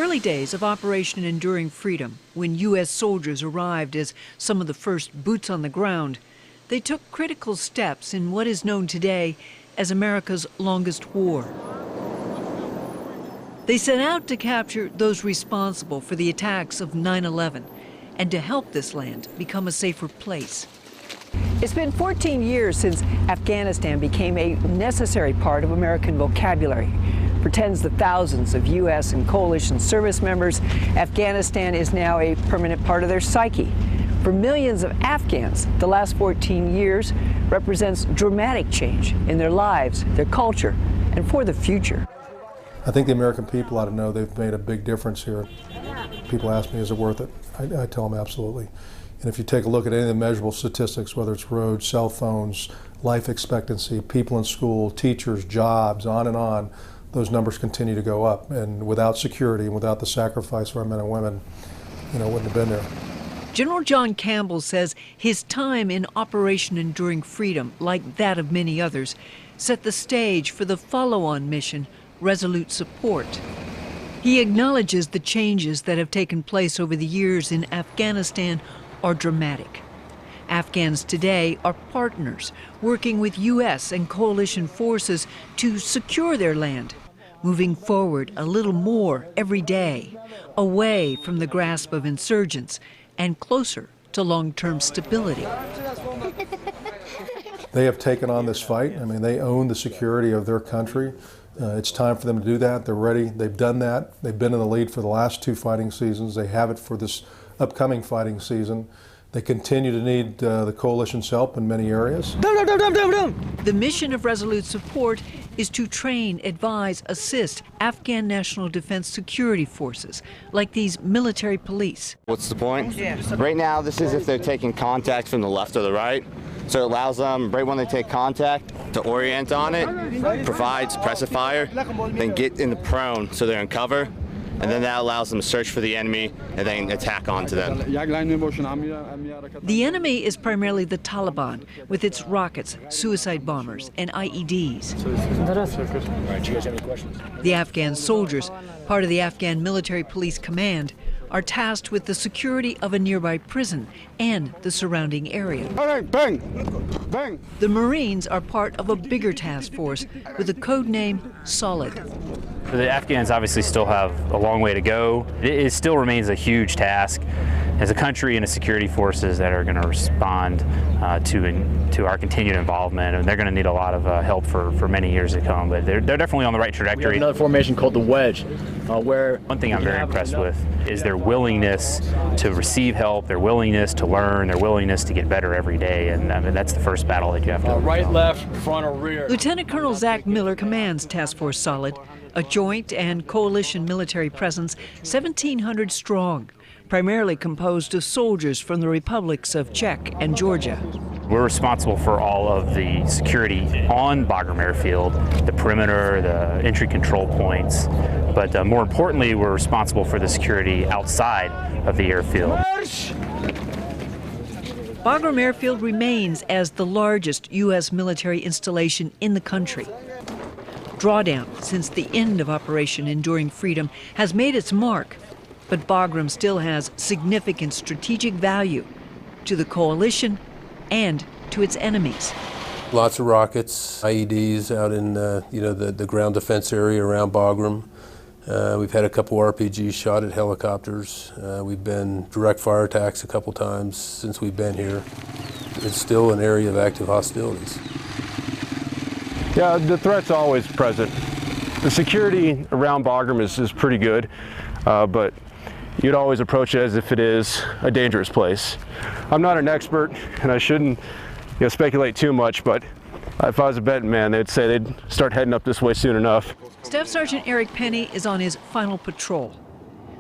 early days of Operation Enduring Freedom, when U.S. soldiers arrived as some of the first boots on the ground, they took critical steps in what is known today as America's longest war. They set out to capture those responsible for the attacks of 9/11 and to help this land become a safer place. It's been 14 years since Afghanistan became a necessary part of American vocabulary. For tens of thousands of U.S. and coalition service members, Afghanistan is now a permanent part of their psyche. For millions of Afghans, the last 14 years represents dramatic change in their lives, their culture, and for the future. I think the American people ought to know they've made a big difference here. People ask me, is it worth it? I tell them absolutely. And if you take a look at any of the measurable statistics, whether it's roads, cell phones, life expectancy, people in school, teachers, jobs, on, those numbers continue to go up. And without security and without the sacrifice of our men and women, wouldn't have been there. General John Campbell says his time in Operation Enduring Freedom, like that of many others, set the stage for the follow-on mission, Resolute Support. He acknowledges the changes that have taken place over the years in Afghanistan are dramatic. Afghans today are partners working with U.S. and coalition forces to secure their land, moving forward a little more every day, away from the grasp of insurgents and closer to long-term stability. They have taken on this fight. I mean, they own the security of their country. It's time for them to do that. They're ready. They've done that. They've been in the lead for the last 2 fighting seasons. They have it for this upcoming fighting season. They continue to need the coalition's help in many areas. The mission of Resolute Support is to train, advise, assist Afghan National Defense Security Forces, like these military police. What's the point? Right now, this is if they're taking contact from the left or the right. So it allows them, right when they take contact, to orient on it, provides specifier, then get in the prone so they're in cover, and then that allows them to search for the enemy and then attack onto them. The enemy is primarily the Taliban, with its rockets, suicide bombers, and IEDs. The Afghan soldiers, part of the Afghan Military Police Command, are tasked with the security of a nearby prison and the surrounding area. The Marines are part of a bigger task force with a code name Solid. The Afghans obviously still have a long way to go. It still remains a huge task as a country and as security forces that are going to respond to our continued involvement, and they're going to need a lot of help for many years to come. But they're definitely on the right trajectory. We have another formation called the wedge, where one thing I'm very impressed with is their willingness to receive help, their willingness to learn, their willingness to get better every day, and that's the first battle that you have to overcome. Right, left, front, or rear. Lieutenant Colonel Zach Miller commands Task Force Solid, a joint and coalition military presence 1,700 strong, primarily composed of soldiers from the republics of Czech and Georgia. We're responsible for all of the security on Bagram Airfield, the perimeter, the entry control points, but more importantly, we're responsible for the security outside of the airfield. Bagram Airfield remains as the largest U.S. military installation in the country. Drawdown since the end of Operation Enduring Freedom has made its mark, but Bagram still has significant strategic value to the coalition and to its enemies. Lots of rockets, IEDs out in the ground defense area around Bagram. We've had a couple RPGs shot at helicopters. We've been direct fire attacks a couple times since we've been here. It's still an area of active hostilities. Yeah, the threat's always present. The security around Bagram is pretty good, but you'd always approach it as if it is a dangerous place. I'm not an expert, and I shouldn't speculate too much, but if I was a betting man, they'd say they'd start heading up this way soon enough. Staff Sergeant Eric Penney is on his final patrol.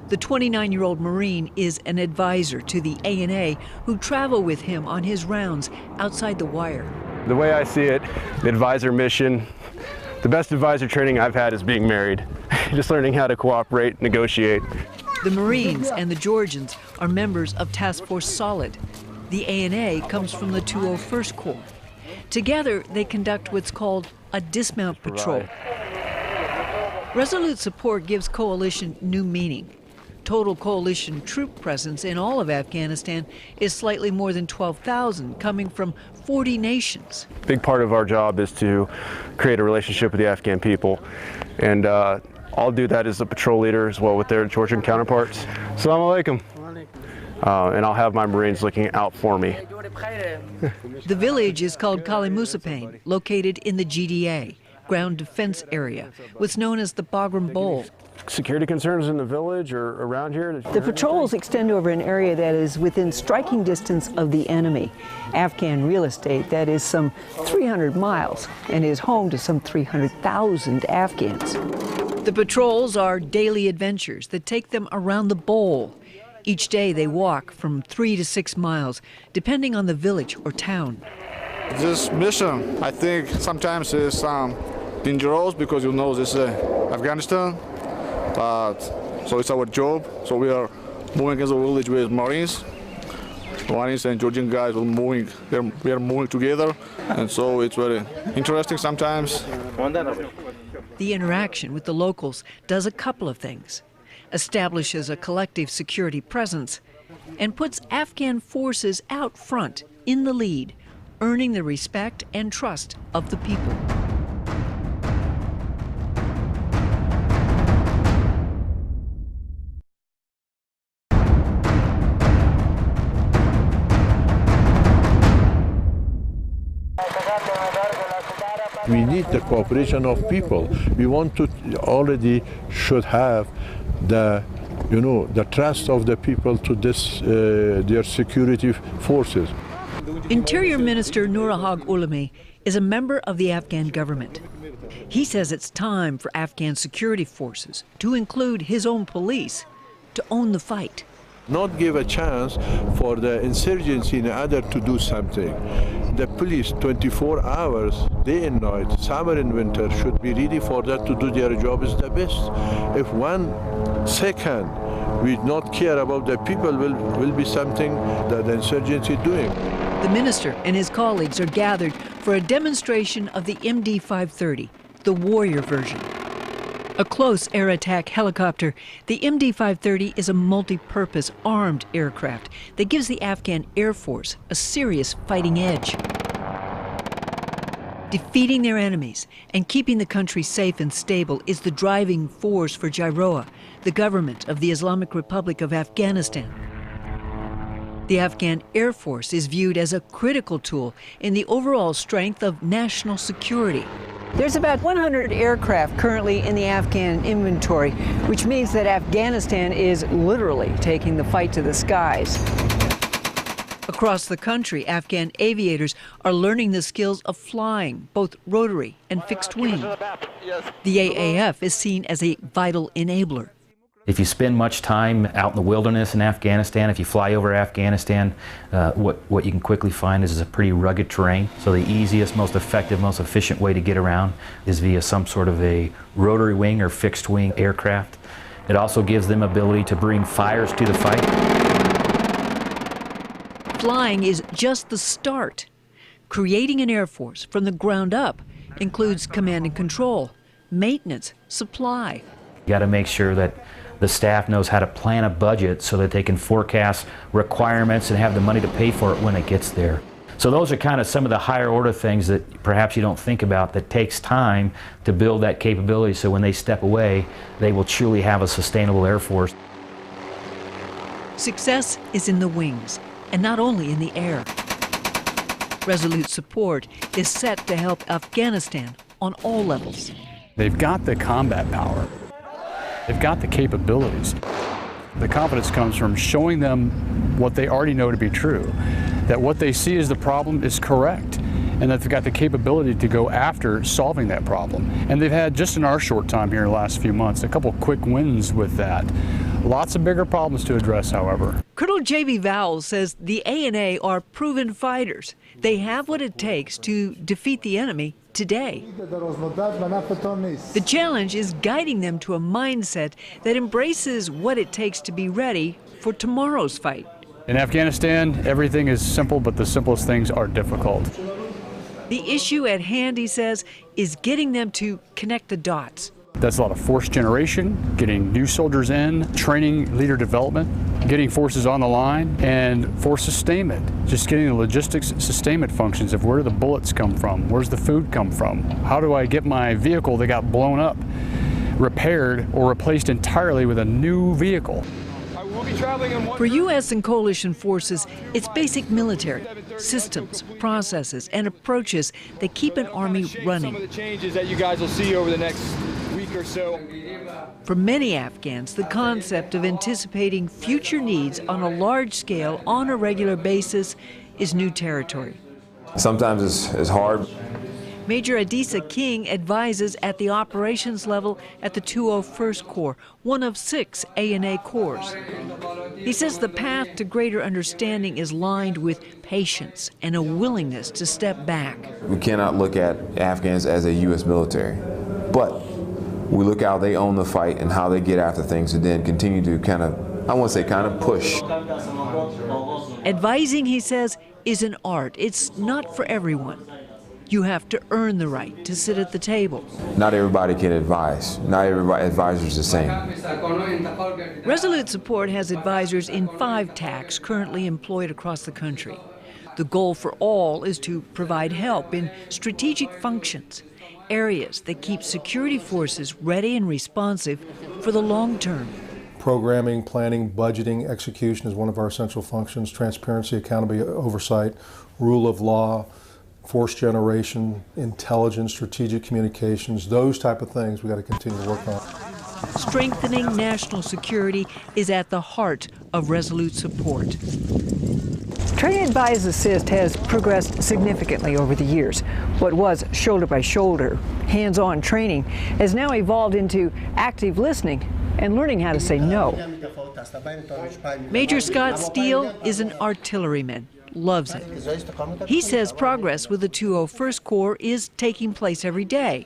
The 29-year-old Marine is an advisor to the A&A who travel with him on his rounds outside the wire. The way I see it, the advisor mission, the best advisor training I've had is being married. Just learning how to cooperate, negotiate. The Marines and the Georgians are members of Task Force Solid. The A&A comes from the 201st Corps. Together, they conduct what's called a dismount patrol. Resolute Support gives coalition new meaning. total coalition troop presence in all of Afghanistan is slightly more than 12,000, coming from 40 nations. A big part of our job is to create a relationship with the Afghan people, and I'll do that as the patrol leader as well with their Georgian counterparts. Assalamu alaikum. And I'll have my Marines looking out for me. The village is called Qala-e-mosq, located in the GDA, ground defense area, what's known as the Bagram Bowl. Security concerns in the village or around here? The patrols extend over an area that is within striking distance of the enemy, Afghan real estate that is some 300 miles and is home to some 300,000 Afghans. The patrols are daily adventures that take them around the bowl. Each day they walk from 3 to 6 miles, depending on the village or town. This mission, I think, sometimes is dangerous because you know this is Afghanistan. But so it's our job. So we are moving as a village with Marines and Georgian guys. We are moving together, and so it's very interesting sometimes. The interaction with the locals does a couple of things: establishes a collective security presence, and puts Afghan forces out front in the lead, earning the respect and trust of the people. We need the cooperation of people. We want to already should have the trust of the people to this their security forces. Interior Minister ul-Haq Ulumi is a member of the Afghan government. He says it's time for Afghan security forces, to include his own police, to own the fight. Not give a chance for the insurgency and other to do something. The police 24 hours, day and night, summer and winter, should be ready for that to do their job is the best. If 1 second we not care about the people, will be something that the insurgency is doing. The minister and his colleagues are gathered for a demonstration of the MD-530, the warrior version. A close air attack helicopter, the MD-530 is a multi-purpose armed aircraft that gives the Afghan Air Force a serious fighting edge. Defeating their enemies and keeping the country safe and stable is the driving force for GIROA, the government of the Islamic Republic of Afghanistan. The Afghan Air Force is viewed as a critical tool in the overall strength of national security. There's about 100 aircraft currently in the Afghan inventory, which means that Afghanistan is literally taking the fight to the skies. Across the country, Afghan aviators are learning the skills of flying, both rotary and fixed wing. The AAF is seen as a vital enabler. If you spend much time out in the wilderness in Afghanistan, if you fly over Afghanistan, what you can quickly find is a pretty rugged terrain. So the easiest, most effective, most efficient way to get around is via some sort of a rotary wing or fixed wing aircraft. It also gives them ability to bring fires to the fight. Flying is just the start. Creating an air force from the ground up includes command and control, maintenance, supply. You got to make sure that the staff knows how to plan a budget so that they can forecast requirements and have the money to pay for it when it gets there. So those are kind of some of the higher order things that perhaps you don't think about that takes time to build that capability, so when they step away, they will truly have a sustainable Air Force. Success is in the wings, and not only in the air. Resolute Support is set to help Afghanistan on all levels. They've got the combat power. They've got the capabilities. The confidence comes from showing them what they already know to be true, that what they see as the problem is correct, and that they've got the capability to go after solving that problem. And they've had, just in our short time here in the last few months, a couple quick wins with that. Lots of bigger problems to address, however. Colonel J.B. Vowell says the A&A are proven fighters. They have what it takes to defeat the enemy today. The challenge is guiding them to a mindset that embraces what it takes to be ready for tomorrow's fight. In Afghanistan, everything is simple, but the simplest things are difficult. The issue at hand, he says, is getting them to connect the dots. That's a lot of force generation, getting new soldiers in, training, leader development, getting forces on the line, and force sustainment. Just getting the logistics sustainment functions of where do the bullets come from, where's the food come from, how do I get my vehicle that got blown up repaired or replaced entirely with a new vehicle. For U.S. and coalition forces, it's basic military systems, processes, and approaches that keep an army running. Some of the changes that you guys will see over the next week or so. For many Afghans, the concept of anticipating future needs on a large scale on a regular basis is new territory. Sometimes it's hard. Major Adisa King advises at the operations level at the 201st Corps, one of 6 A&A corps. He says the path to greater understanding is lined with patience and a willingness to step back. We cannot look at Afghans as a U.S. military, but we look how they own the fight and how they get after things and then continue to kind of push. Advising, he says, is an art. It's not for everyone. You have to earn the right to sit at the table. Not everybody can advise. Not every advisor is the same. Resolute Support has advisors in 5 TAACs currently employed across the country. The goal for all is to provide help in strategic functions, areas that keep security forces ready and responsive for the long term. Programming, planning, budgeting, execution is one of our essential functions. Transparency, accountability, oversight, rule of law, force generation, intelligence, strategic communications, those type of things we got to continue to work on. Strengthening national security is at the heart of Resolute Support. Train, Advise, Assist has progressed significantly over the years. What was shoulder by shoulder, hands-on training has now evolved into active listening and learning how to say no. Major Scott Steele is an artilleryman. Loves it. He says progress with the 201st Corps is taking place every day.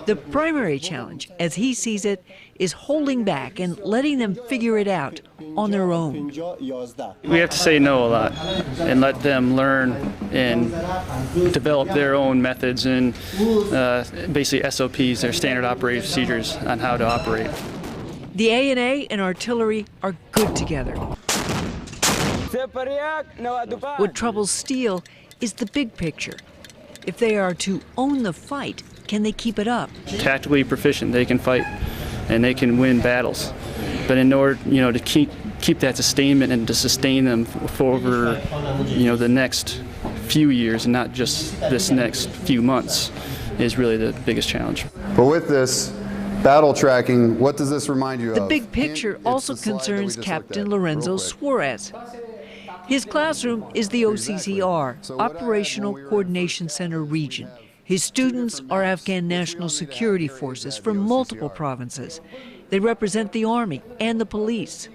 The primary challenge, as he sees it, is holding back and letting them figure it out on their own. We have to say no a lot and let them learn and develop their own methods and basically SOPs, their standard operating procedures on how to operate. The A&A and artillery are good together. What troubles Steele is the big picture. If they are to own the fight, can they keep it up? Tactically proficient, they can fight and they can win battles. But in order, to keep that sustainment and to sustain them for over, the next few years and not just this next few months is really the biggest challenge. But with this battle tracking, what does this remind you of? The big picture also concerns Captain Lorenzo Suarez. His classroom is the OCCR, Operational Coordination Center Region. His students are Afghan National Security Forces from multiple provinces. They represent the Army and the police.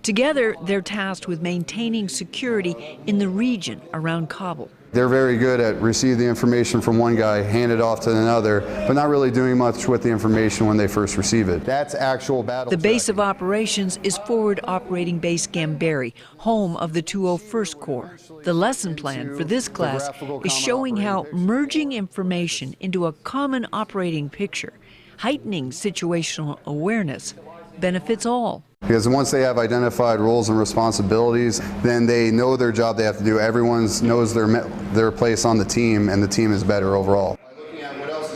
Together, they're tasked with maintaining security in the region around Kabul. They're very good at receiving the information from one guy, hand it off to another, but not really doing much with the information when they first receive it. That's actual battle. The base of operations is Forward Operating Base Gambari, home of the 201st Corps. The lesson plan for this class is showing how merging information into a common operating picture, heightening situational awareness, benefits all. Because once they have identified roles and responsibilities, then they know their job they have to do. Everyone knows their place on the team, and the team is better overall.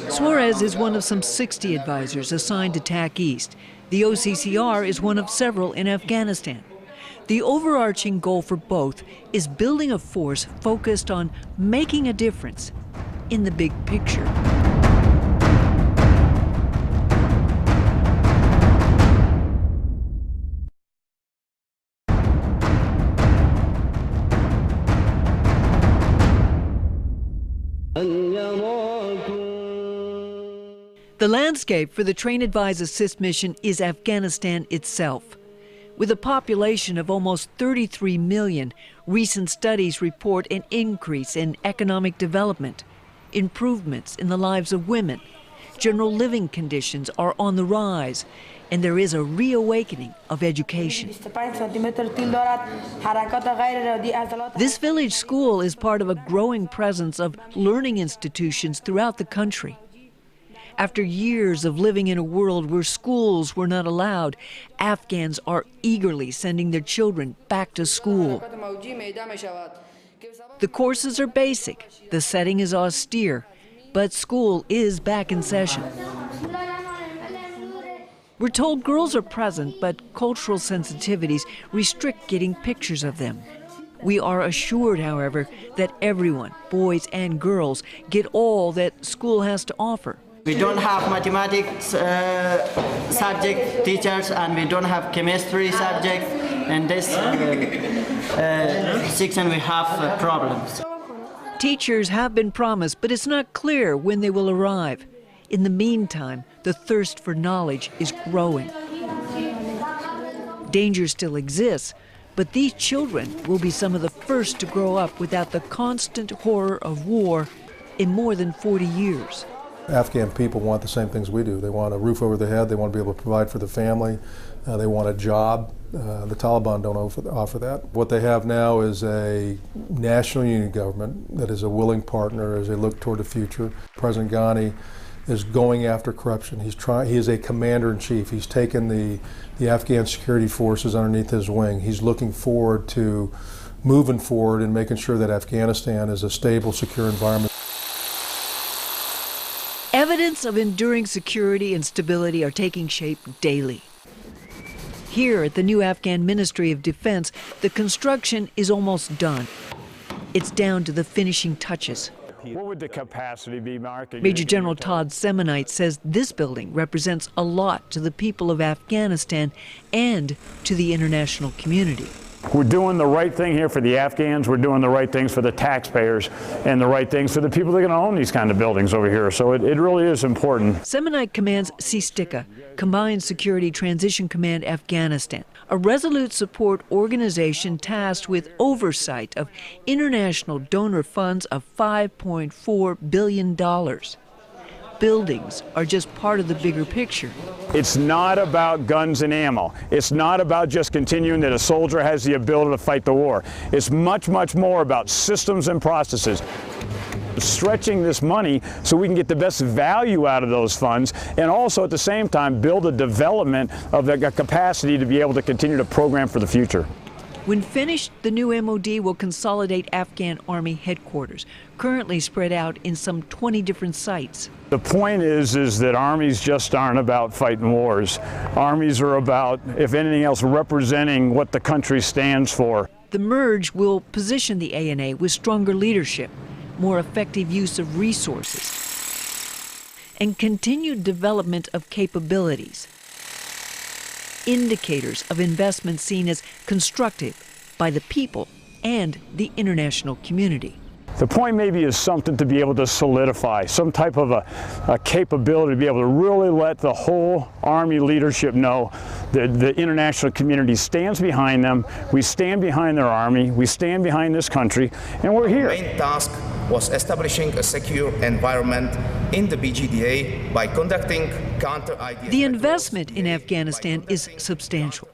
Suarez is one of some 60 advisors assigned to TAAC-East. The OCCR is one of several in Afghanistan. The overarching goal for both is building a force focused on making a difference in the big picture. The landscape for the Train, Advise, Assist mission is Afghanistan itself. With a population of almost 33 million, recent studies report an increase in economic development, improvements in the lives of women. General living conditions are on the rise, and there is a reawakening of education. This village school is part of a growing presence of learning institutions throughout the country. After years of living in a world where schools were not allowed, Afghans are eagerly sending their children back to school. The courses are basic, the setting is austere, but school is back in session. We're told girls are present, but cultural sensitivities restrict getting pictures of them. We are assured, however, that everyone, boys and girls, get all that school has to offer. We don't have mathematics subject teachers, and we don't have chemistry subject. In this section we have problems. Teachers have been promised, but it's not clear when they will arrive. In the meantime, the thirst for knowledge is growing. Danger still exists, but these children will be some of the first to grow up without the constant horror of war in more than 40 years. Afghan people want the same things we do. They want a roof over their head, they want to be able to provide for the family, they want a job. The Taliban don't offer that. What they have now is a national unity government that is a willing partner as they look toward the future. President Ghani is going after corruption. He is a commander-in-chief. He's taken the Afghan security forces underneath his wing. He's looking forward to moving forward and making sure that Afghanistan is a stable, secure environment. Evidence of enduring security and stability are taking shape daily. Here at the new Afghan Ministry of Defense, the construction is almost done. It's down to the finishing touches. What would the capacity be, Mark? Major General Todd Semonite says this building represents a lot to the people of Afghanistan and to the international community. We're doing the right thing here for the Afghans. We're doing the right things for the taxpayers and the right things for the people that are going to own these kind of buildings over here. So it really is important. Semonite commands CSTC-A, Combined Security Transition Command Afghanistan, a Resolute Support organization tasked with oversight of international donor funds of $5.4 billion. Buildings are just part of the bigger picture. It's not about guns and ammo. It's not about just continuing that a soldier has the ability to fight the war. It's much, much more about systems and processes. Stretching this money so we can get the best value out of those funds, and also at the same time build a development of the capacity to be able to continue to program for the future. When finished, the new MOD will consolidate Afghan Army headquarters, currently spread out in some 20 different sites. The point is that armies just aren't about fighting wars. Armies are about, if anything else, representing what the country stands for. The merge will position the ANA with stronger leadership, more effective use of resources, and continued development of capabilities. Indicators of investment seen as constructive by the people and the international community. The point maybe is something to be able to solidify, some type of a capability to be able to really let the whole Army leadership know that the international community stands behind them. We stand behind their Army, we stand behind this country, and we're here. The main task was establishing a secure environment in the BGDA by conducting counter-IDF. The investment in Afghanistan is substantial.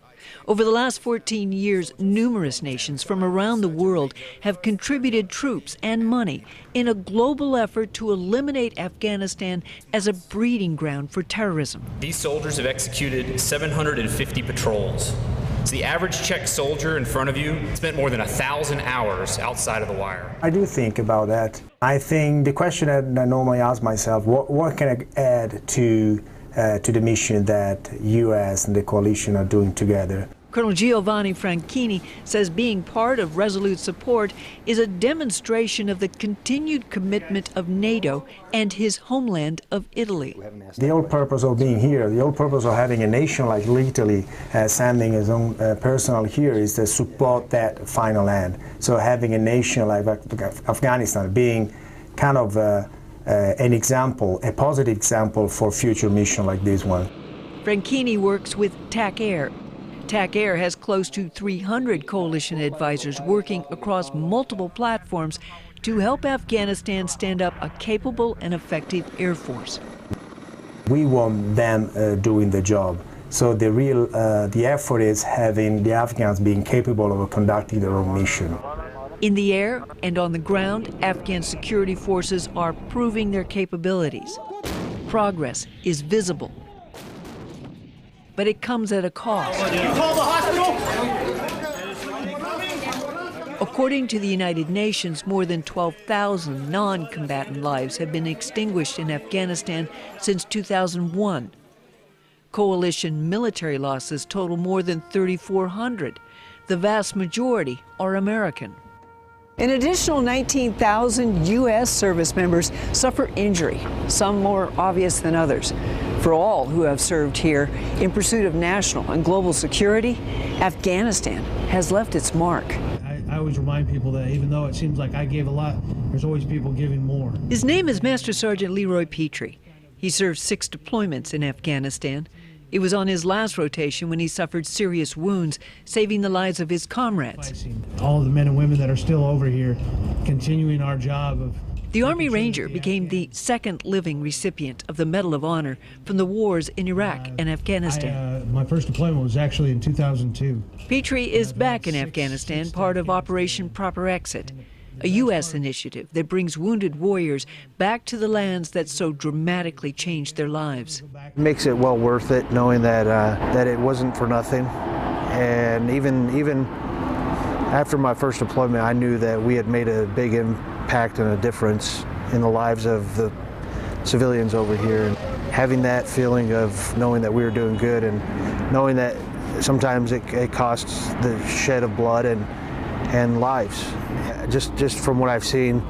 Over the last 14 years, numerous nations from around the world have contributed troops and money in a global effort to eliminate Afghanistan as a breeding ground for terrorism. These soldiers have executed 750 patrols. So the average Czech soldier in front of you spent more than 1,000 hours outside of the wire. I do think about that. I think the question that I normally ask myself, what can I add to the mission that U.S. and the coalition are doing together? Colonel Giovanni Francini says being part of Resolute Support is a demonstration of the continued commitment of NATO and his homeland of Italy. The whole purpose of being here, the whole purpose of having a nation like Italy sending his own personnel here is to support that final land. So having a nation like Afghanistan being kind of an example, a positive example for future mission like this one. Francini works with TAAC-Air. TAAC-Air has close to 300 coalition advisors working across multiple platforms to help Afghanistan stand up a capable and effective air force. We want them doing the job. So the effort is having the Afghans being capable of conducting their own mission. In the air and on the ground, Afghan security forces are proving their capabilities. progress is visible. But it comes at a cost. According to the United Nations, more than 12,000 non-combatant lives have been extinguished in Afghanistan since 2001. Coalition military losses total more than 3,400. The vast majority are American. An additional 19,000 U.S. service members suffer injury, some more obvious than others. For all who have served here in pursuit of national and global security, Afghanistan has left its mark. I always remind people that even though it seems like I gave a lot, there's always people giving more. His name is Master Sgt. Leroy Petry. He served 6 deployments in Afghanistan. It was on his last rotation when he suffered serious wounds, saving the lives of his comrades. All of the men and women that are still over here, continuing our job of... The Army Ranger became the second living recipient of the Medal of Honor from the wars in Iraq and Afghanistan. My first deployment was actually in 2002. Petry is back in Afghanistan, part of Operation Proper Exit, a U.S. initiative that brings wounded warriors back to the lands that so dramatically changed their lives. It makes it well worth it, knowing that it wasn't for nothing. And even after my first deployment, I knew that we had made a big impact and a difference in the lives of the civilians over here. And having that feeling of knowing that we were doing good and knowing that sometimes it costs the shed of blood and lives. Just from what I've seen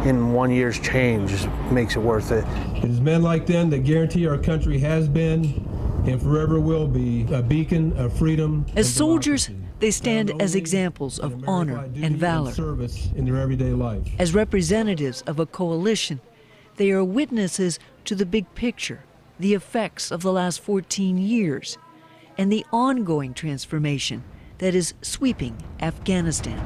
in 1 year's change makes it worth it. It is men like them that guarantee our country has been and forever will be a beacon of freedom. As soldiers, they stand as examples of honor and valor. Service in their everyday life. As representatives of a coalition, they are witnesses to the big picture, the effects of the last 14 years, and the ongoing transformation that is sweeping Afghanistan.